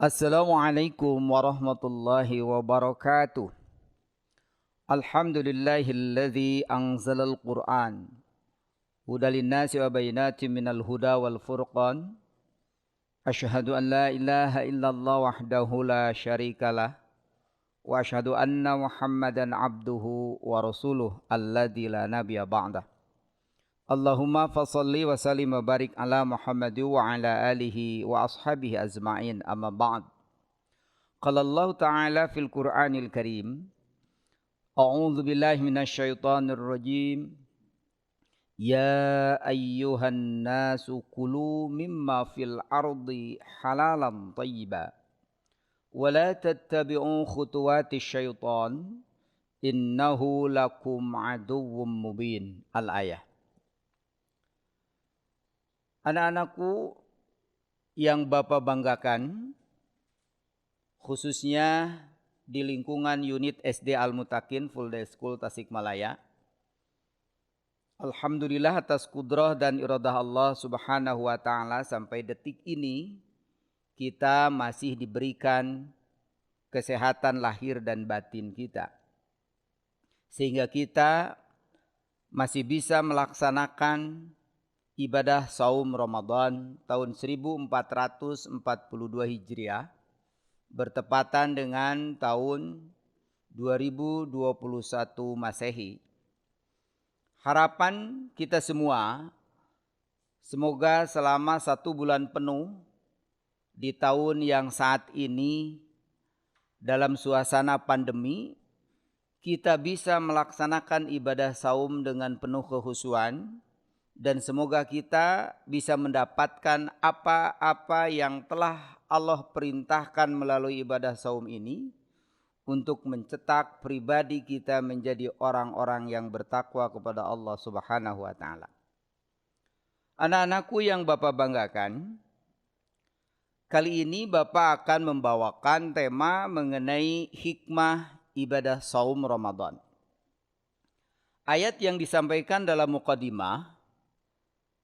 Assalamualaikum warahmatullahi wabarakatuh. Alhamdulillahilladzi anzalal Qur'an hudal linnasi wa bayyinatin minal huda wal furqan. Asyhadu an la ilaha illallah wahdahu la syarikalah wa asyhadu anna Muhammadan abduhu wa rasuluh alladzi la nabiyya ba'dah. Allahumma fassalli wa sallim wa barik ala Muhammad wa ala alihi wa ashabihi azma'in, amma ba'd. Qala Allah Ta'ala fil Qur'anil Karim, A'udzu billahi minasyaitonir rajim. Ya ayyuhan nasu kulu mimma fil ardi halalan thayyiba wa la tattabi'u khutuwatis syaitan innahu lakum aduwwum mubin. Al-ayah. Anak-anakku yang Bapak banggakan, khususnya di lingkungan unit SD Al-Mutakin Full Day School Tasikmalaya. Alhamdulillah atas kudrah dan iradah Allah Subhanahu wa taala sampai detik ini kita masih diberikan kesehatan lahir dan batin kita. Sehingga kita masih bisa melaksanakan ibadah saum Ramadan tahun 1442 Hijriah bertepatan dengan tahun 2021 Masehi. Harapan kita semua, semoga selama 1 bulan penuh di tahun yang saat ini dalam suasana pandemi, kita bisa melaksanakan ibadah saum dengan penuh kekhusyuan, dan semoga kita bisa mendapatkan apa-apa yang telah Allah perintahkan melalui ibadah saum ini untuk mencetak pribadi kita menjadi orang-orang yang bertakwa kepada Allah Subhanahu wa taala. Anak-anakku yang Bapak banggakan, kali ini Bapak akan membawakan tema mengenai hikmah ibadah saum Ramadan. Ayat yang disampaikan dalam muqaddimah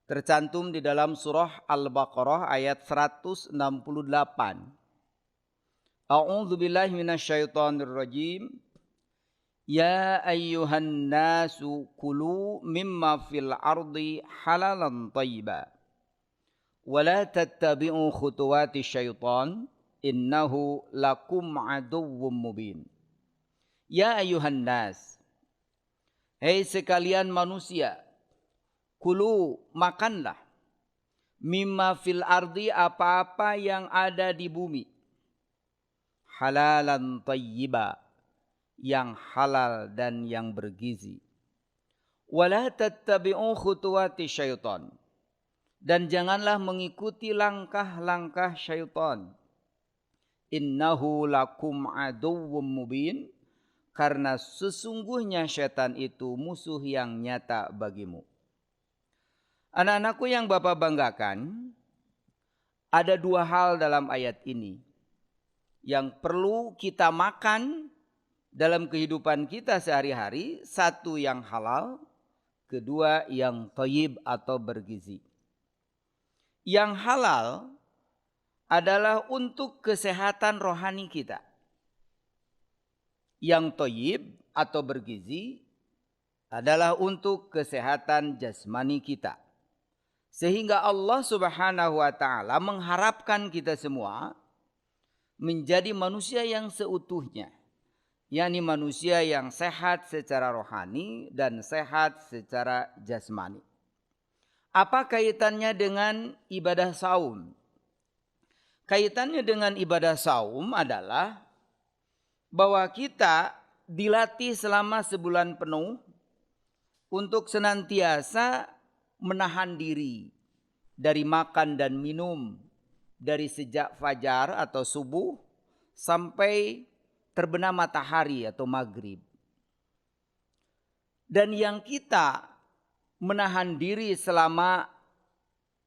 tercantum di dalam surah Al-Baqarah ayat 168. A'udzu billahi minasyaitonir rajim. Ya ayyuhan nasu kulu mimma fil ardi halalan thayyiba wa la tattabi'u khutuwatis syaitan innahu lakum aduwwum mubin. Ya ayyuhan nas, hei sekalian manusia, kulu makanlah, mimma fil ardi apa-apa yang ada di bumi, halalan thayyiba yang halal dan yang bergizi, wala tattabi'u khutuwati syaitan, dan janganlah mengikuti langkah-langkah syaitan, innahu lakum aduwwum mubin, karena sesungguhnya syaitan itu musuh yang nyata bagimu. Anak-anakku yang Bapak banggakan, ada 2 hal dalam ayat ini yang perlu kita makan dalam kehidupan kita sehari-hari. 1 yang halal, 2 yang thayyib atau bergizi. Yang halal adalah untuk kesehatan rohani kita. Yang thayyib atau bergizi adalah untuk kesehatan jasmani kita. Sehingga Allah Subhanahu wa taala mengharapkan kita semua menjadi manusia yang seutuhnya, yakni manusia yang sehat secara rohani dan sehat secara jasmani. Apa kaitannya dengan ibadah saum? Kaitannya dengan ibadah saum adalah bahwa kita dilatih selama sebulan penuh untuk senantiasa menahan diri dari makan dan minum dari sejak fajar atau subuh sampai terbenam matahari atau maghrib. Dan yang kita menahan diri selama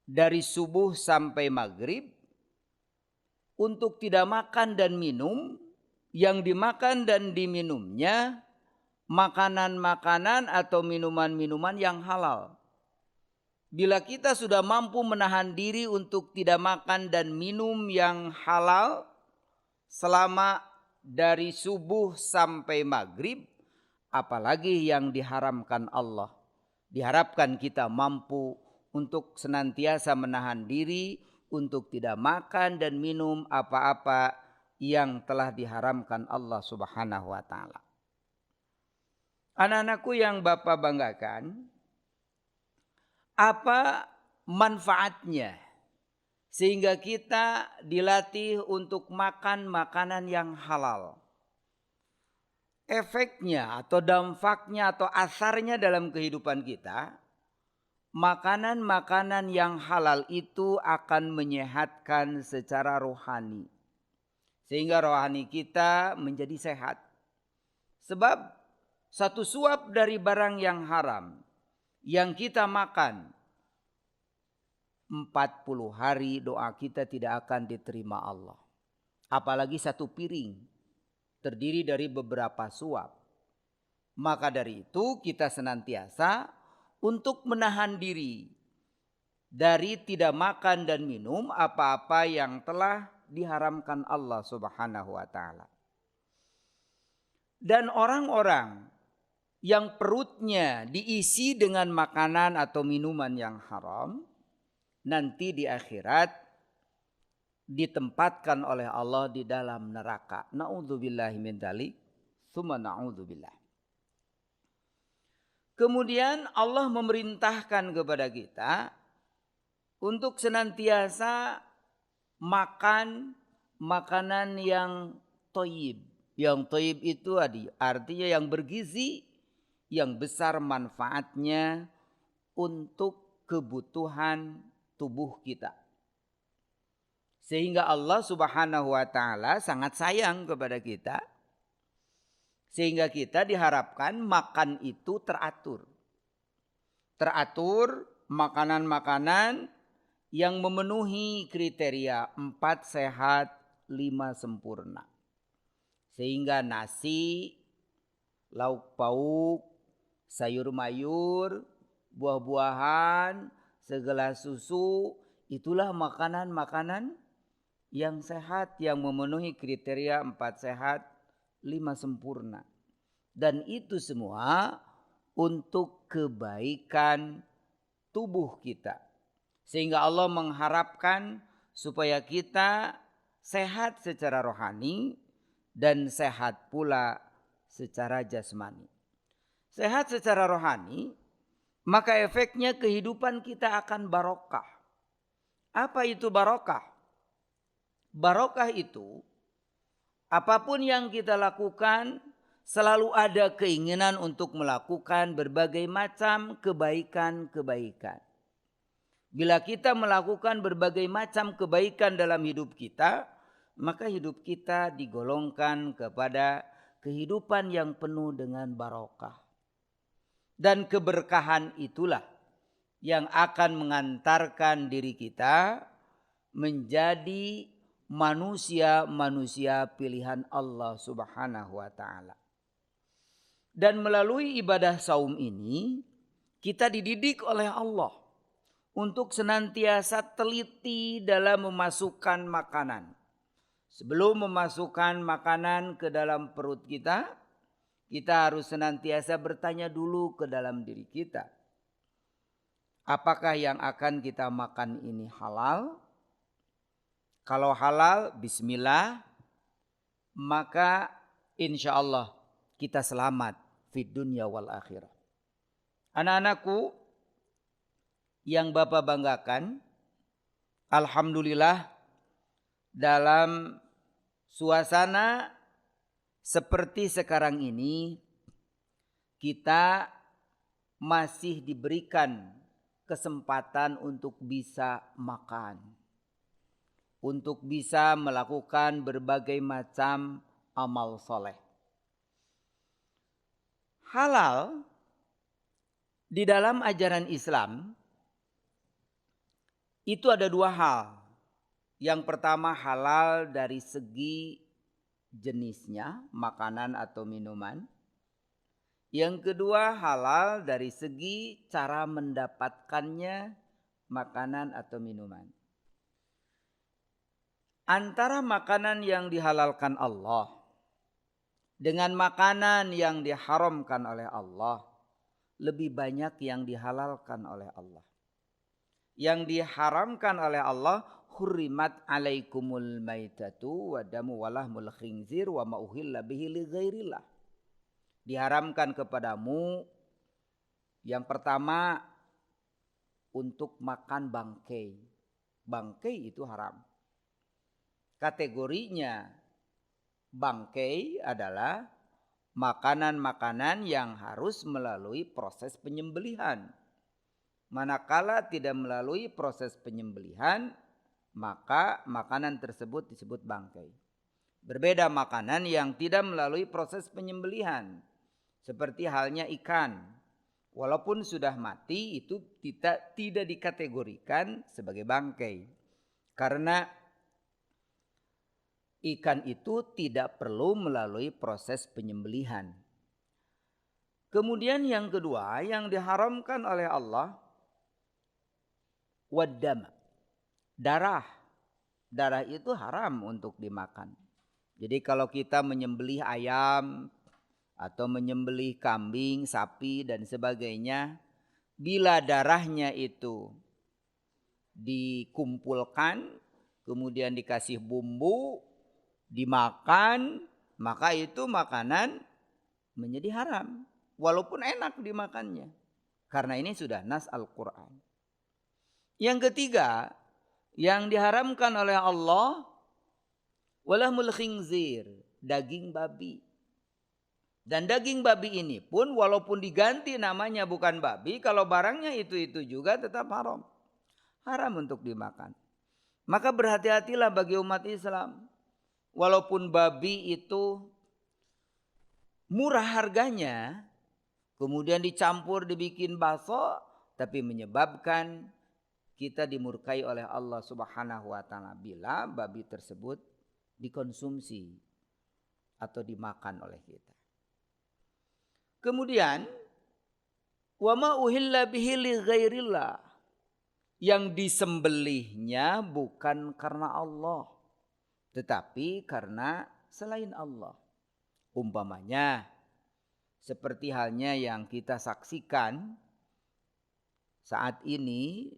dari subuh sampai maghrib untuk tidak makan dan minum, yang dimakan dan diminumnya makanan-makanan atau minuman-minuman yang halal. Bila kita sudah mampu menahan diri untuk tidak makan dan minum yang halal, selama dari subuh sampai maghrib, apalagi yang diharamkan Allah. Diharapkan kita mampu untuk senantiasa menahan diri untuk tidak makan dan minum apa-apa yang telah diharamkan Allah Subhanahu wa taala. Anak-anakku yang Bapak banggakan, apa manfaatnya sehingga kita dilatih untuk makan makanan yang halal? Efeknya atau dampaknya atau asarnya dalam kehidupan kita, makanan-makanan yang halal itu akan menyehatkan secara rohani. Sehingga rohani kita menjadi sehat. Sebab satu suap dari barang yang haram yang kita makan, 40 hari doa kita tidak akan diterima Allah. Apalagi satu piring terdiri dari beberapa suap. Maka dari itu kita senantiasa untuk menahan diri dari tidak makan dan minum apa-apa yang telah diharamkan Allah Subhanahu wa taala. Dan orang-orang yang perutnya diisi dengan makanan atau minuman yang haram, nanti di akhirat ditempatkan oleh Allah di dalam neraka. Na'udzubillahi min dzalik, tsumma na'udzubillah. Kemudian Allah memerintahkan kepada kita untuk senantiasa makan makanan yang thayyib. Yang thayyib itu artinya yang bergizi, yang besar manfaatnya untuk kebutuhan tubuh kita. Sehingga Allah Subhanahu wa taala sangat sayang kepada kita. Sehingga kita diharapkan makan itu teratur. Teratur makanan-makanan yang memenuhi kriteria 4 sehat, 5 sempurna. Sehingga nasi, lauk pauk, sayur mayur, buah-buahan, segelas susu, itulah makanan-makanan yang sehat, yang memenuhi kriteria 4 sehat, 5 sempurna. Dan itu semua untuk kebaikan tubuh kita. Sehingga Allah mengharapkan supaya kita sehat secara rohani dan sehat pula secara jasmani. Sehat secara rohani, maka efeknya kehidupan kita akan barokah. Apa itu barokah? Barokah itu apapun yang kita lakukan selalu ada keinginan untuk melakukan berbagai macam kebaikan-kebaikan. Bila kita melakukan berbagai macam kebaikan dalam hidup kita, maka hidup kita digolongkan kepada kehidupan yang penuh dengan barokah. Dan keberkahan itulah yang akan mengantarkan diri kita menjadi manusia-manusia pilihan Allah Subhanahu wa taala. Dan melalui ibadah saum ini kita dididik oleh Allah untuk senantiasa teliti dalam memasukkan makanan. Sebelum memasukkan makanan ke dalam perut kita, kita harus senantiasa bertanya dulu ke dalam diri kita. Apakah yang akan kita makan ini halal? Kalau halal, bismillah, maka insya Allah kita selamat fid dunya wal akhirah. Anak-anakku yang Bapak banggakan, alhamdulillah dalam suasana seperti sekarang ini kita masih diberikan kesempatan untuk bisa makan, untuk bisa melakukan berbagai macam amal soleh. Halal di dalam ajaran Islam itu ada 2 hal. Yang pertama halal dari segi jenisnya, makanan atau minuman. Yang kedua halal dari segi cara mendapatkannya, makanan atau minuman. antara makanan yang dihalalkan Allah dengan makanan yang diharamkan oleh Allah, lebih banyak yang dihalalkan oleh Allah. Yang diharamkan oleh Allah, hurrimat alaikumul maitatu wa damu wa lahmul khinzir wa ma uhilla bihi li ghairillah. Diharamkan kepadamu yang pertama untuk makan bangkai. Bangkai itu haram. Kategorinya bangkai adalah makanan-makanan yang harus melalui proses penyembelihan. Manakala tidak melalui proses penyembelihan, maka makanan tersebut disebut bangkai. Berbeda makanan yang tidak melalui proses penyembelihan, seperti halnya ikan. Walaupun sudah mati, itu tidak dikategorikan sebagai bangkai. Karena ikan itu tidak perlu melalui proses penyembelihan. Kemudian yang kedua yang diharamkan oleh Allah, waddam, darah. Darah itu haram untuk dimakan. Jadi kalau kita menyembelih ayam atau menyembelih kambing, sapi dan sebagainya, bila darahnya itu dikumpulkan, kemudian dikasih bumbu, dimakan, maka itu makanan menjadi haram. Walaupun enak dimakannya. Karena ini sudah nas Al-Quran. Yang ketiga, yang diharamkan oleh Allah, walahmul khinzir, daging babi. Dan daging babi ini pun walaupun diganti namanya bukan babi, kalau barangnya itu juga tetap haram. Haram untuk dimakan. Maka berhati-hatilah bagi umat Islam. Walaupun babi itu murah harganya, kemudian dicampur dibikin bakso, tapi menyebabkan kita dimurkai oleh Allah Subhanahu wa taala bila babi tersebut dikonsumsi atau dimakan oleh kita. Kemudian wa ma uhilla bihi li ghairillah, yang disembelihnya bukan karena Allah tetapi karena selain Allah. Umpamanya seperti halnya yang kita saksikan saat ini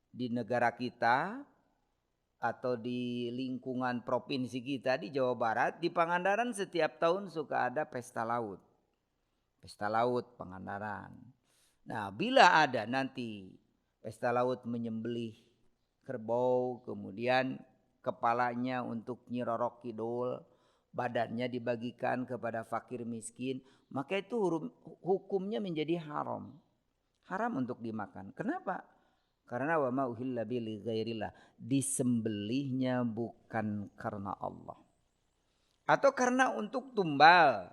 di negara kita atau di lingkungan provinsi kita di Jawa Barat, di Pangandaran setiap tahun suka ada pesta laut. Pesta laut Pangandaran. Nah, bila ada nanti pesta laut menyembelih kerbau, kemudian kepalanya untuk Nyi Roro Kidul, badannya dibagikan kepada fakir miskin, maka itu hukumnya menjadi haram. Haram untuk dimakan. Kenapa? Karena wa ma uhilla bi li ghairillah, disembelihnya bukan karena Allah. Atau karena untuk tumbal,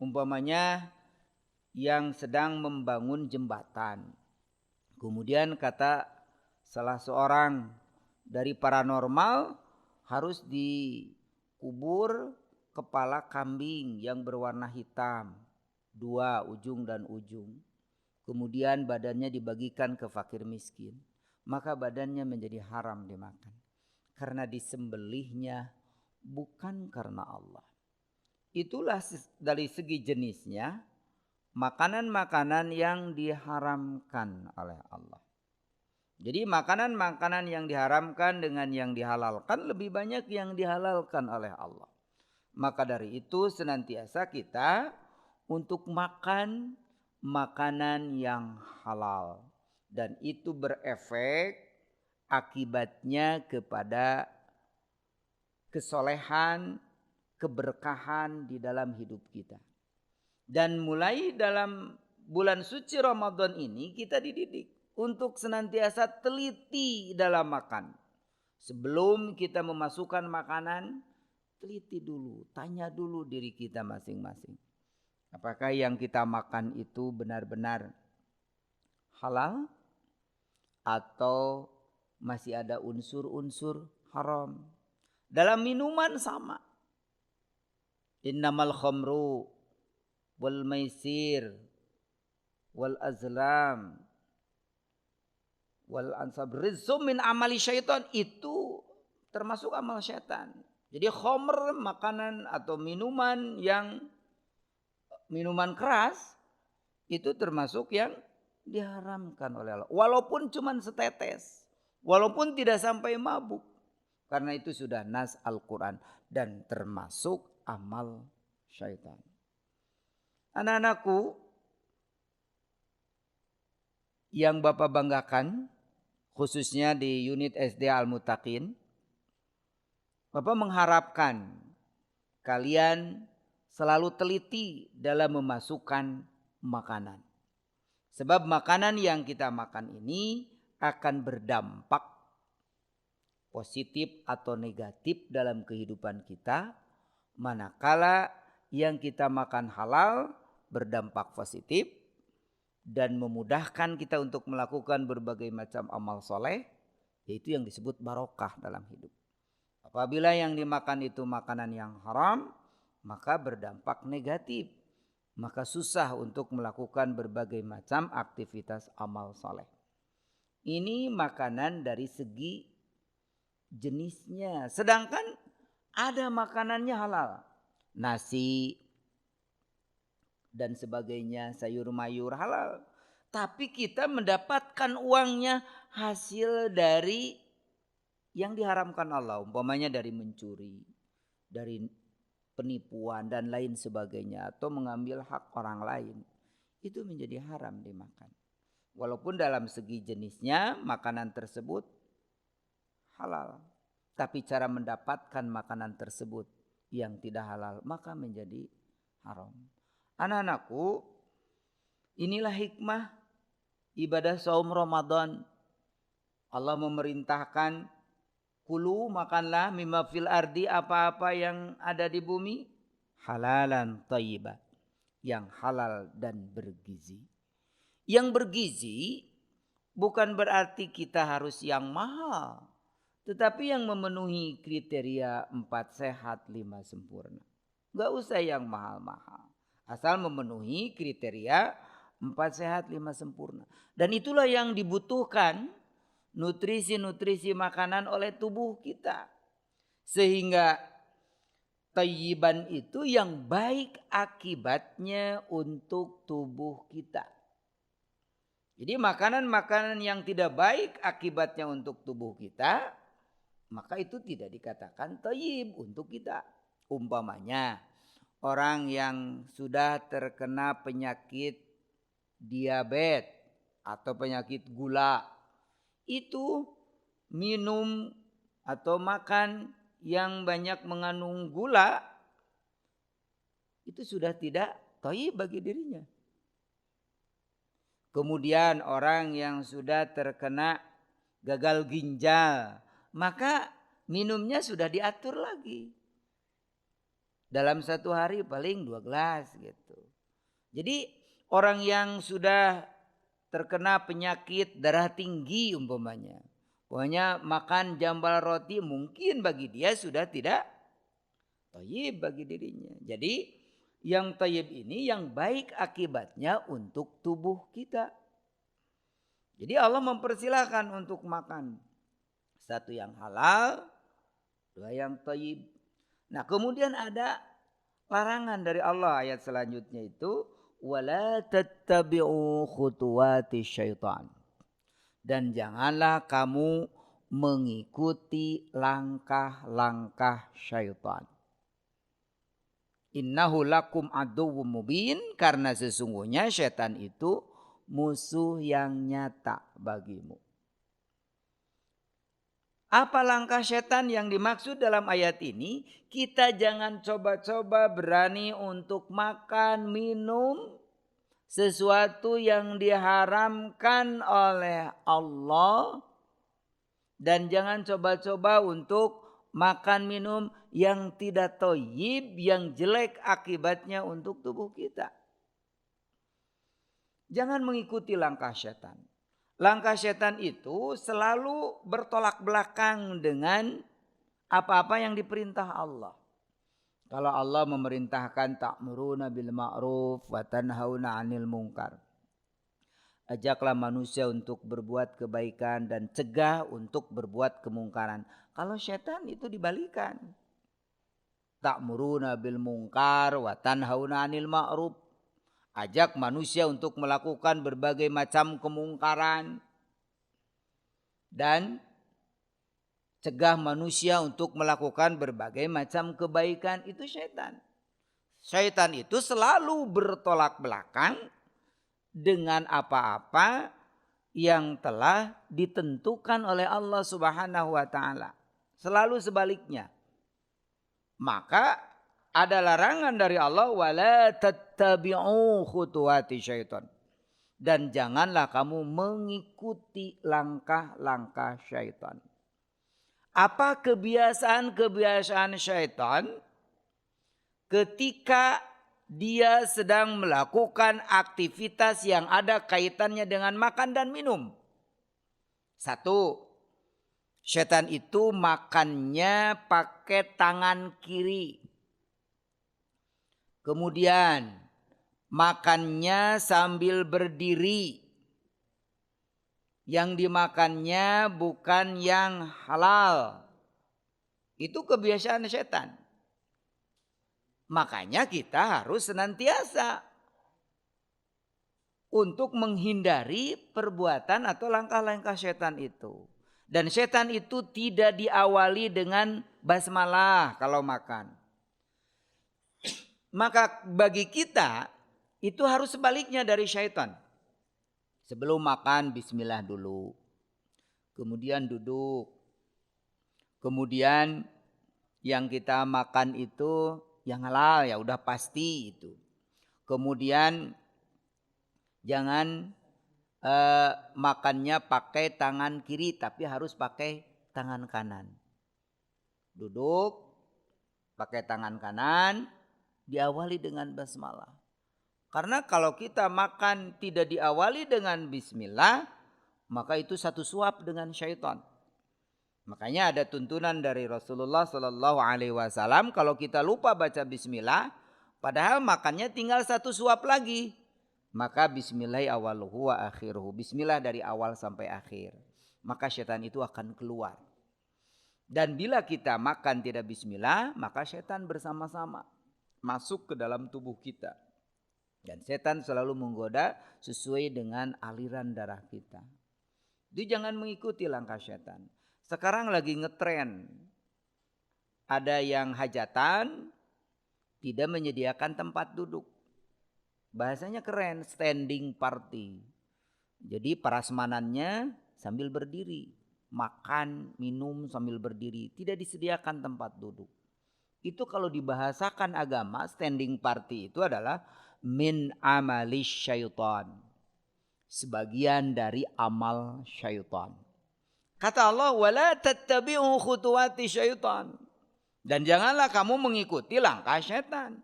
umpamanya yang sedang membangun jembatan. Kemudian kata salah seorang dari paranormal, harus dikubur kepala kambing yang berwarna hitam, 2 ujung dan ujung. Kemudian badannya dibagikan ke fakir miskin. Maka badannya menjadi haram dimakan. Karena disembelihnya bukan karena Allah. Itulah dari segi jenisnya makanan-makanan yang diharamkan oleh Allah. Jadi makanan-makanan yang diharamkan dengan yang dihalalkan lebih banyak yang dihalalkan oleh Allah. Maka dari itu senantiasa kita untuk makan makanan yang halal. Dan itu berefek akibatnya kepada kesolehan, keberkahan di dalam hidup kita. Dan mulai dalam bulan suci Ramadan ini kita dididik untuk senantiasa teliti dalam makan. Sebelum kita memasukkan makanan, teliti dulu, tanya dulu diri kita masing-masing. Apakah yang kita makan itu benar-benar halal atau masih ada unsur-unsur haram? Dalam minuman sama. Innamal khamru wal maisir wal azlam wal ansab rizqum min amali syaitan, itu termasuk amal syaitan. Jadi khamr, makanan atau minuman keras itu termasuk yang diharamkan oleh Allah. Walaupun cuma setetes, walaupun tidak sampai mabuk. Karena itu sudah nas Al-Quran dan termasuk amal syaitan. Anak-anakku yang Bapak banggakan, khususnya di unit SD Al-Muttaqin, Bapak mengharapkan kalian selalu teliti dalam memasukkan makanan. Sebab makanan yang kita makan ini akan berdampak positif atau negatif dalam kehidupan kita. Manakala yang kita makan halal berdampak positif dan memudahkan kita untuk melakukan berbagai macam amal soleh, yaitu yang disebut barokah dalam hidup. Apabila yang dimakan itu makanan yang haram, maka berdampak negatif. Maka susah untuk melakukan berbagai macam aktivitas amal soleh. Ini makanan dari segi jenisnya. Sedangkan ada makanannya halal. Nasi dan sebagainya, sayur mayur halal. Tapi kita mendapatkan uangnya hasil dari yang diharamkan Allah, umpamanya dari mencuri, dari penipuan dan lain sebagainya, atau mengambil hak orang lain, itu menjadi haram dimakan. Walaupun dalam segi jenisnya makanan tersebut halal, tapi cara mendapatkan makanan tersebut yang tidak halal maka menjadi haram. Anak-anakku, inilah hikmah ibadah saum Ramadan. Allah memerintahkan, kulu, makanlah, mimma fil ardi, apa-apa yang ada di bumi, halalan thayyiban, yang halal dan bergizi. Yang bergizi bukan berarti kita harus yang mahal, tetapi yang memenuhi kriteria 4 sehat 5 sempurna. Gak usah yang mahal-mahal, asal memenuhi kriteria 4 sehat 5 sempurna. Dan itulah yang dibutuhkan nutrisi-nutrisi makanan oleh tubuh kita. Sehingga thayyiban itu yang baik akibatnya untuk tubuh kita. Jadi makanan-makanan yang tidak baik akibatnya untuk tubuh kita, maka itu tidak dikatakan thayyib untuk kita. Umpamanya orang yang sudah terkena penyakit diabetes atau penyakit gula, itu minum atau makan yang banyak mengandung gula itu sudah tidak thayyib bagi dirinya. Kemudian orang yang sudah terkena gagal ginjal, maka minumnya sudah diatur lagi. Dalam 1 hari paling 2 gelas gitu. Jadi orang yang sudah terkena penyakit darah tinggi umpamanya, pokoknya makan jambal roti mungkin bagi dia sudah tidak thayyib bagi dirinya. Jadi yang thayyib ini yang baik akibatnya untuk tubuh kita. Jadi Allah mempersilahkan untuk makan, 1 yang halal, 2 yang thayyib. Nah kemudian ada larangan dari Allah ayat selanjutnya itu, wala tattabi'u khutuwati syaitan. Dan janganlah kamu mengikuti langkah-langkah syaitan. Innahu lakum aduwwum mubin, karena sesungguhnya syaitan itu musuh yang nyata bagimu. Apa langkah setan yang dimaksud dalam ayat ini? Kita jangan coba-coba berani untuk makan, minum sesuatu yang diharamkan oleh Allah. Dan jangan coba-coba untuk makan, minum yang tidak thayyib, yang jelek akibatnya untuk tubuh kita. Jangan mengikuti langkah setan. Langkah setan itu selalu bertolak belakang dengan apa-apa yang diperintah Allah. Kalau Allah memerintahkan ta'muruna bil ma'ruf wa tanhauna 'anil munkar. Ajaklah manusia untuk berbuat kebaikan dan cegah untuk berbuat kemungkaran. Kalau setan itu dibalikan. Ta'muruna bil munkar wa tanhauna 'anil ma'ruf. Ajak manusia untuk melakukan berbagai macam kemungkaran dan cegah manusia untuk melakukan berbagai macam kebaikan. Itu setan. Setan itu selalu bertolak belakang dengan apa-apa yang telah ditentukan oleh Allah Subhanahu wa taala. Selalu sebaliknya. Maka ada larangan dari Allah, wala tattabi'u khutuwati syaitan. Dan janganlah kamu mengikuti langkah-langkah syaitan. Apa kebiasaan-kebiasaan syaitan? Ketika dia sedang melakukan aktivitas yang ada kaitannya dengan makan dan minum. Satu, setan itu makannya pakai tangan kiri. Kemudian makannya sambil berdiri. Yang dimakannya bukan yang halal. Itu kebiasaan setan. Makanya kita harus senantiasa untuk menghindari perbuatan atau langkah-langkah setan itu. Dan setan itu tidak diawali dengan basmalah kalau makan. Maka bagi kita itu harus sebaliknya dari syaitan. Sebelum makan bismillah dulu. Kemudian duduk. Kemudian yang kita makan itu yang halal, ya udah pasti itu. Kemudian jangan makannya pakai tangan kiri tapi harus pakai tangan kanan. Duduk pakai tangan kanan, diawali dengan basmalah. Karena kalau kita makan tidak diawali dengan bismillah, maka itu satu suap dengan syaitan. Makanya ada tuntunan dari Rasulullah Sallallahu Alaihi Wasallam, kalau kita lupa baca bismillah, padahal makannya tinggal satu suap lagi, maka bismillah awaluhu wa akhiruhu. Bismillah dari awal sampai akhir. Maka syaitan itu akan keluar. Dan bila kita makan tidak bismillah, maka syaitan bersama-sama masuk ke dalam tubuh kita. Dan setan selalu menggoda sesuai dengan aliran darah kita. Jadi jangan mengikuti langkah setan. Sekarang lagi ngetren. Ada yang hajatan tidak menyediakan tempat duduk. Bahasanya keren, standing party. Jadi prasmanannya sambil berdiri. Makan, minum sambil berdiri. Tidak disediakan tempat duduk. Itu kalau dibahasakan agama, standing party itu adalah min amalis syaitan. Sebagian dari amal syaitan. Kata Allah, wala tattabi'u khutuwati syaitan. Dan janganlah kamu mengikuti langkah syaitan.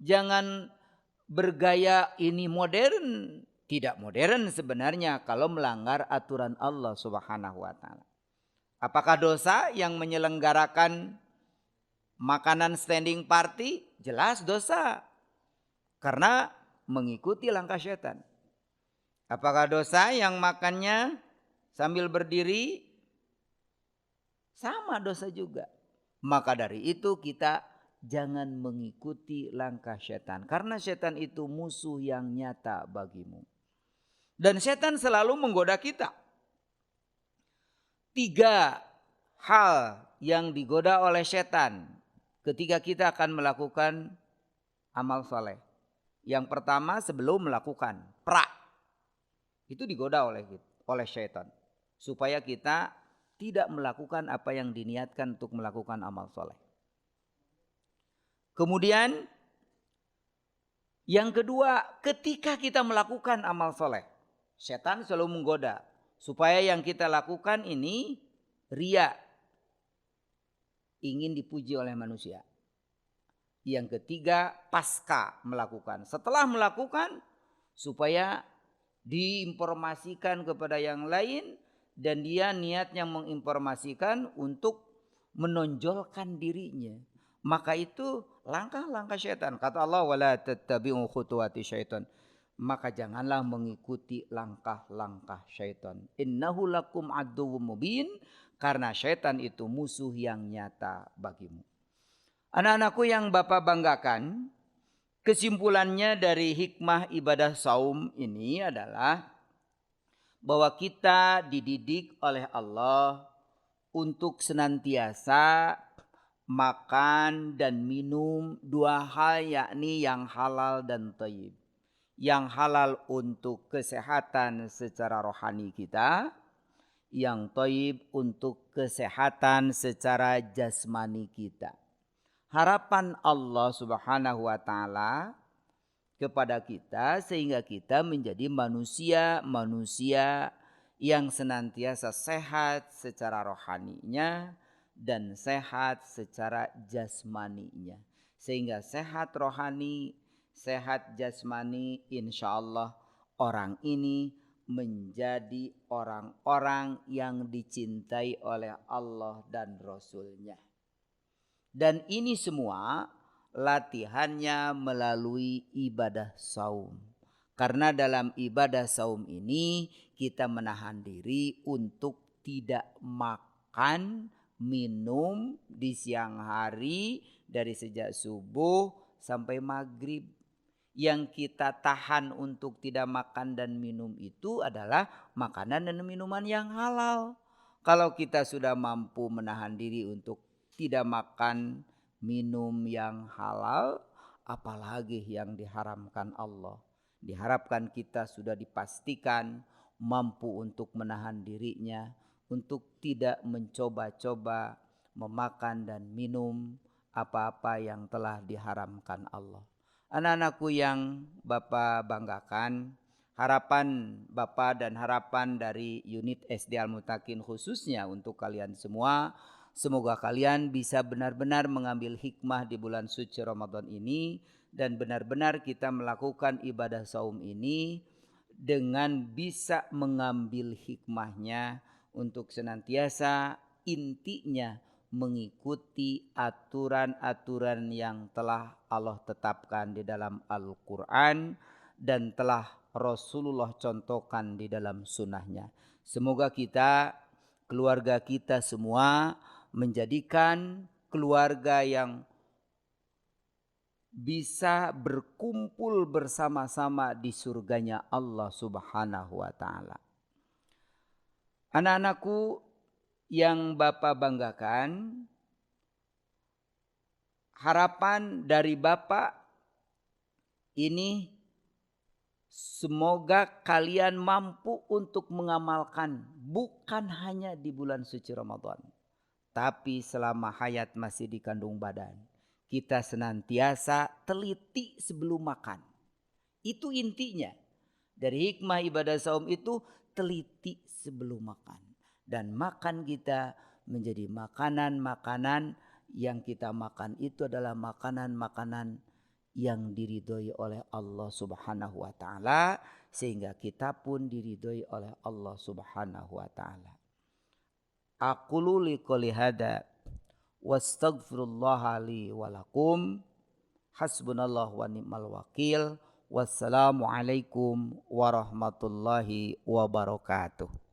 Jangan bergaya ini modern. Tidak modern sebenarnya kalau melanggar aturan Allah Subhanahu wa taala. Apakah dosa yang menyelenggarakan makanan standing party? Jelas dosa. Karena mengikuti langkah syaitan. Apakah dosa yang makannya sambil berdiri? Sama dosa juga. Maka dari itu kita jangan mengikuti langkah syaitan. Karena syaitan itu musuh yang nyata bagimu. Dan syaitan selalu menggoda kita. 3 hal yang digoda oleh syaitan ketika kita akan melakukan amal soleh. Yang pertama sebelum melakukan itu digoda oleh syaitan supaya kita tidak melakukan apa yang diniatkan untuk melakukan amal soleh. Kemudian yang kedua, ketika kita melakukan amal soleh, syaitan selalu menggoda supaya yang kita lakukan ini riya, ingin dipuji oleh manusia. Yang ketiga, pasca melakukan. Setelah melakukan, supaya diinformasikan kepada yang lain. Dan dia niatnya menginformasikan untuk menonjolkan dirinya. Maka itu langkah-langkah syaitan. Kata Allah, wala tattabi'u khutuwati syaitan. Maka janganlah mengikuti langkah-langkah syaitan. Innahu lakum aduwwum mubin. karena syaitan itu musuh yang nyata bagimu. Anak-anakku yang Bapak banggakan, kesimpulannya dari hikmah ibadah saum ini adalah bahwa kita dididik oleh Allah untuk senantiasa makan dan minum dua hal, yakni yang halal dan thayyib. Yang halal untuk kesehatan secara rohani kita, yang thayyib untuk kesehatan secara jasmani kita. Harapan Allah Subhanahu wa taala kepada kita sehingga kita menjadi manusia yang senantiasa sehat secara rohaninya dan sehat secara jasmaninya. Sehingga sehat rohani, sehat jasmani, insya Allah orang ini menjadi orang-orang yang dicintai oleh Allah dan Rasul-Nya. Dan ini semua latihannya melalui ibadah saum. Karena dalam ibadah saum ini kita menahan diri untuk tidak makan, minum di siang hari dari sejak subuh sampai maghrib. Yang kita tahan untuk tidak makan dan minum itu adalah makanan dan minuman yang halal. Kalau kita sudah mampu menahan diri untuk tidak makan minum yang halal, apalagi yang diharamkan Allah. Diharapkan kita sudah dipastikan mampu untuk menahan dirinya, untuk tidak mencoba-coba memakan dan minum apa-apa yang telah diharamkan Allah. Anak-anakku yang Bapak banggakan, harapan Bapak dan harapan dari unit SD Al-Muttaqin khususnya untuk kalian semua, semoga kalian bisa benar-benar mengambil hikmah di bulan suci Ramadan ini dan benar-benar kita melakukan ibadah saum ini dengan bisa mengambil hikmahnya untuk senantiasa intinya mengikuti aturan-aturan yang telah Allah tetapkan di dalam Al-Quran dan telah Rasulullah contohkan di dalam sunnahnya. Semoga kita, keluarga kita semua menjadikan keluarga yang bisa berkumpul bersama-sama di surganya Allah Subhanahu wa taala. Anak-anakku yang Bapak banggakan, harapan dari Bapak ini semoga kalian mampu untuk mengamalkan bukan hanya di bulan suci Ramadan, tapi selama hayat masih di kandung badan. Kita senantiasa teliti sebelum makan. Itu intinya. Dari hikmah ibadah saum itu teliti sebelum makan. Dan makan kita menjadi makanan-makanan yang kita makan itu adalah makanan-makanan yang diridhoi oleh Allah Subhanahu wa taala, sehingga kita pun diridhoi oleh Allah Subhanahu wa taala. Aqulu liqouli hada wastaghfirullah li walakum, hasbunallahu wa ni'mal wakil. Wassalamualaikum warahmatullahi wabarakatuh.